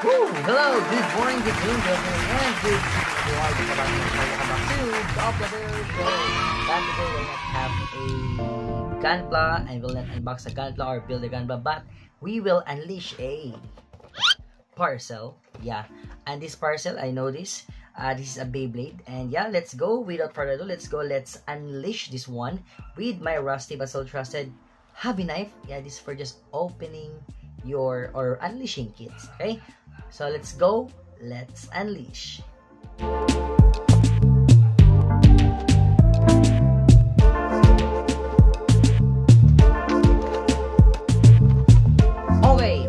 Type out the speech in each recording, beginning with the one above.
Woo! Hello, good morning, good noon, good afternoon, and good evening everyone. Welcome back to Doppler Show. But today we'll not have a Gunpla and we'll not unbox a Gunpla or build a Gunpla, but we will unleash a parcel. Yeah, and this parcel, I know this. This is a Beyblade, and yeah, let's go. Without further ado, let's unleash this one with my rusty but so trusted hobby knife. Yeah, this is for just opening your or unleashing kits. Okay, so let's go. Let's unleash.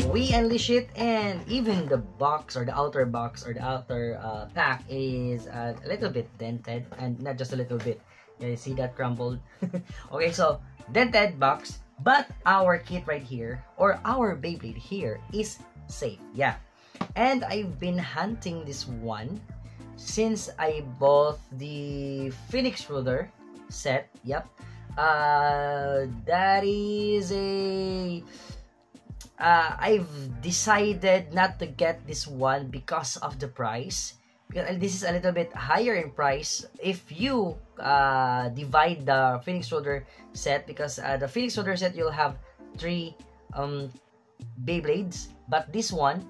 We unleash it, and even the box or the outer box or the outer pack is a little bit dented, and not just a little bit. Yeah, you see that crumbled. Okay, so dented box, but our kit right here or our Beyblade here is safe. Yeah, and I've been hunting this one since I bought the Phoenix Ruler set. Yep, that is a I've decided not to get this one because of the price. Because this is a little bit higher in price if you divide the Phoenix Ruler set. Because the Phoenix Ruler set, you'll have 3 Beyblades, but this one,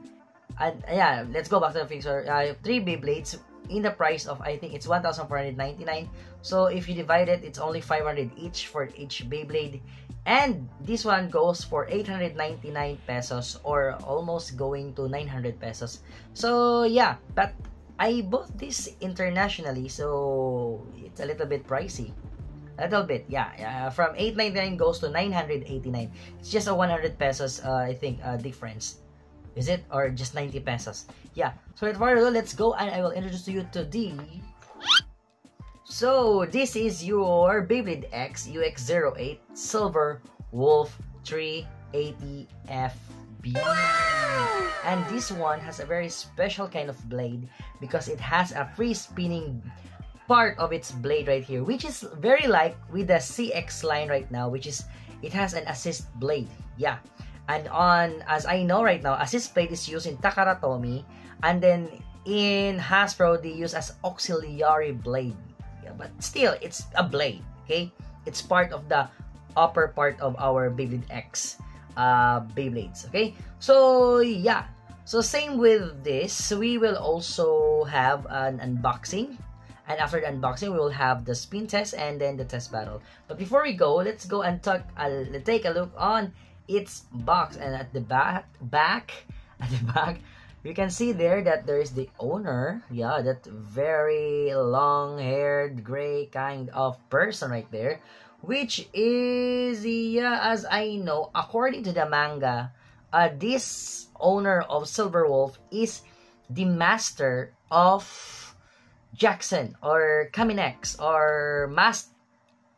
and yeah, let's go back to the Phoenix Ruler. 3 Beyblades in the price of, I think it's 1,499. So if you divide it, it's only 500 each for each Beyblade. And this one goes for 899 pesos, or almost going to 900 pesos. So yeah, but I bought this internationally, so it's a little bit pricey. A little bit, yeah. From 899 goes to 989. It's just a 100 pesos, I think, difference. Is it? Or just 90 pesos? Yeah. So without further ado, let's go, and I will introduce to you to the... So, this is your Beyblade X UX08 Silver Wolf 380FB. And this one has a very special kind of blade because it has a free spinning part of its blade right here, which is very like with the CX line right now, which is, it has an assist blade. Yeah. And on, as I know right now, assist blade is used in Takara Tomy, and then in Hasbro, they use as auxiliary blade. But still, it's a blade, okay? It's part of the upper part of our Beyblade X Beyblades, okay? So, yeah. So, same with this. We will also have an unboxing. And after the unboxing, we will have the spin test and then the test battle. But before we go, let's go and take a look on its box. And at the back, you can see there that there is the owner. Yeah, that very long-haired, gray kind of person right there. Which is, yeah, as I know, according to the manga, this owner of Silver Wolf is the master of Jackson or Kamen X or Mask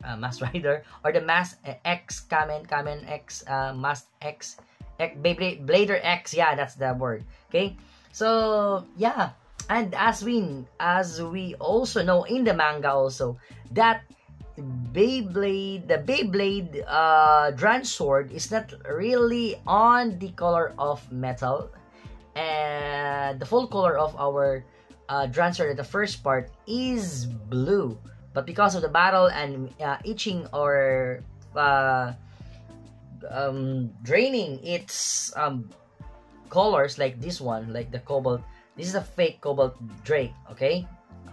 Rider, or the Mask X Kamen X Mask X Blader X. Yeah, that's the word. Okay, so yeah, and as we also know in the manga also, that the Beyblade Dran Sword is not really on the color of metal, and the full color of our Dran Sword, the first part, is blue, but because of the battle and itching or draining its colors, like this one, like the Cobalt. This is a fake Cobalt Drake, okay?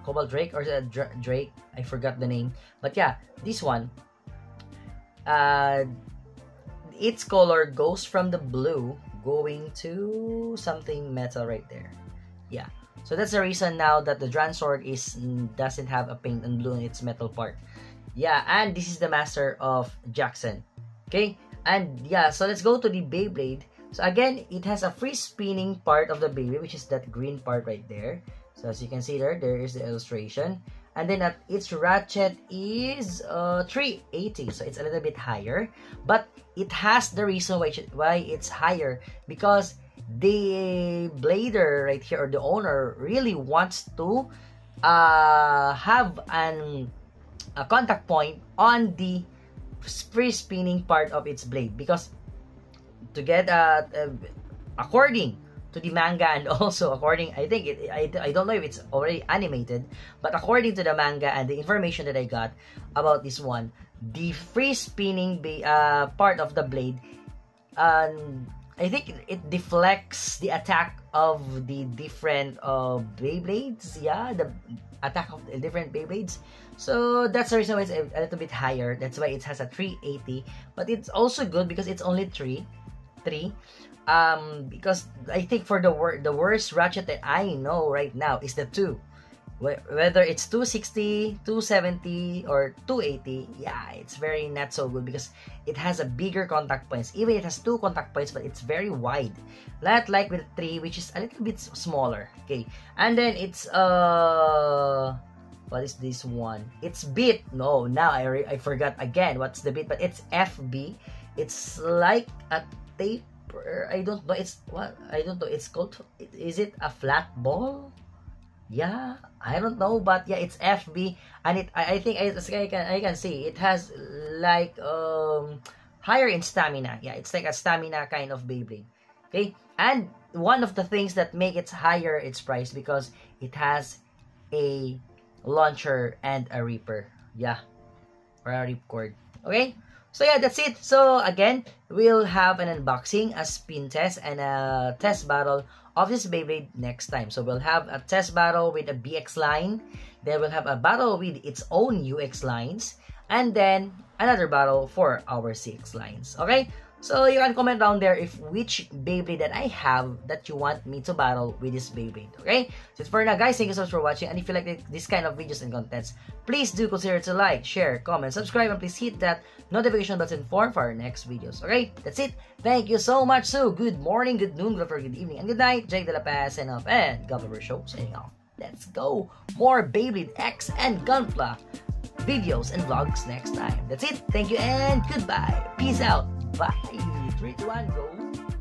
Cobalt Drake, or is it a Drake? I forgot the name. But yeah, this one, its color goes from the blue going to something metal right there. Yeah, so that's the reason now that the Dran Sword doesn't have a paint and blue in its metal part. Yeah, and this is the master of Jackson. Okay, and yeah, so let's go to the Beyblade. So again, it has a free spinning part of the Beyblade, which is that green part right there. So as you can see there is the illustration. And then its ratchet is 380, so it's a little bit higher. But it has the reason why it's higher, because the blader right here, or the owner, really wants to have a contact point on the free spinning part of its blade, because to get according to the manga, and also according, I think I don't know if it's already animated, but according to the manga and the information that I got about this one, the free spinning part of the blade, I think it deflects the attack of the different Beyblades. Yeah, the attack of the different Beyblades. So that's the reason why it's a little bit higher. That's why it has a 380. But it's also good because it's only 3. Because I think for the worst ratchet that I know right now is the 2. Whether it's 260, 270, or 280, yeah, it's very not so good because it has a bigger contact points. Even it has 2 contact points, but it's very wide. Not like with 3, which is a little bit smaller. Okay, and then it's what is this one? It's bit. No, now I forgot again what's the bit, but it's FB. It's like a taper. I don't know. It's what? I don't know. It's called. Is it a flat ball? Yeah, I don't know, but yeah, it's FB, and I think I can see it has like higher in stamina. Yeah, it's like a stamina kind of Beyblade. Okay, and one of the things that make it higher its price because it has a launcher and a Reaper. Yeah, or a ripcord. Okay. So yeah, that's it. So again, we'll have an unboxing, a spin test, and a test battle of this Beyblade next time. So we'll have a test battle with a BX line, then we'll have a battle with its own UX lines, and then another battle for our CX lines. Okay? So you can comment down there if which Beyblade that I have that you want me to battle with this Beyblade. Okay? So for now guys, thank you so much for watching, and if you like this kind of videos and contents, please do consider to like, share, comment, subscribe, and please hit that notification button for our next videos. Okay? That's it. Thank you so much. So good morning, good noon, good afternoon, good evening, and good night. Jake De La Paz signing off, and Gulliver Show signing off. Let's go! More Beyblade X and Gunpla videos and vlogs next time. That's it. Thank you and goodbye. Peace out. Bye. 3, 2, 1, go.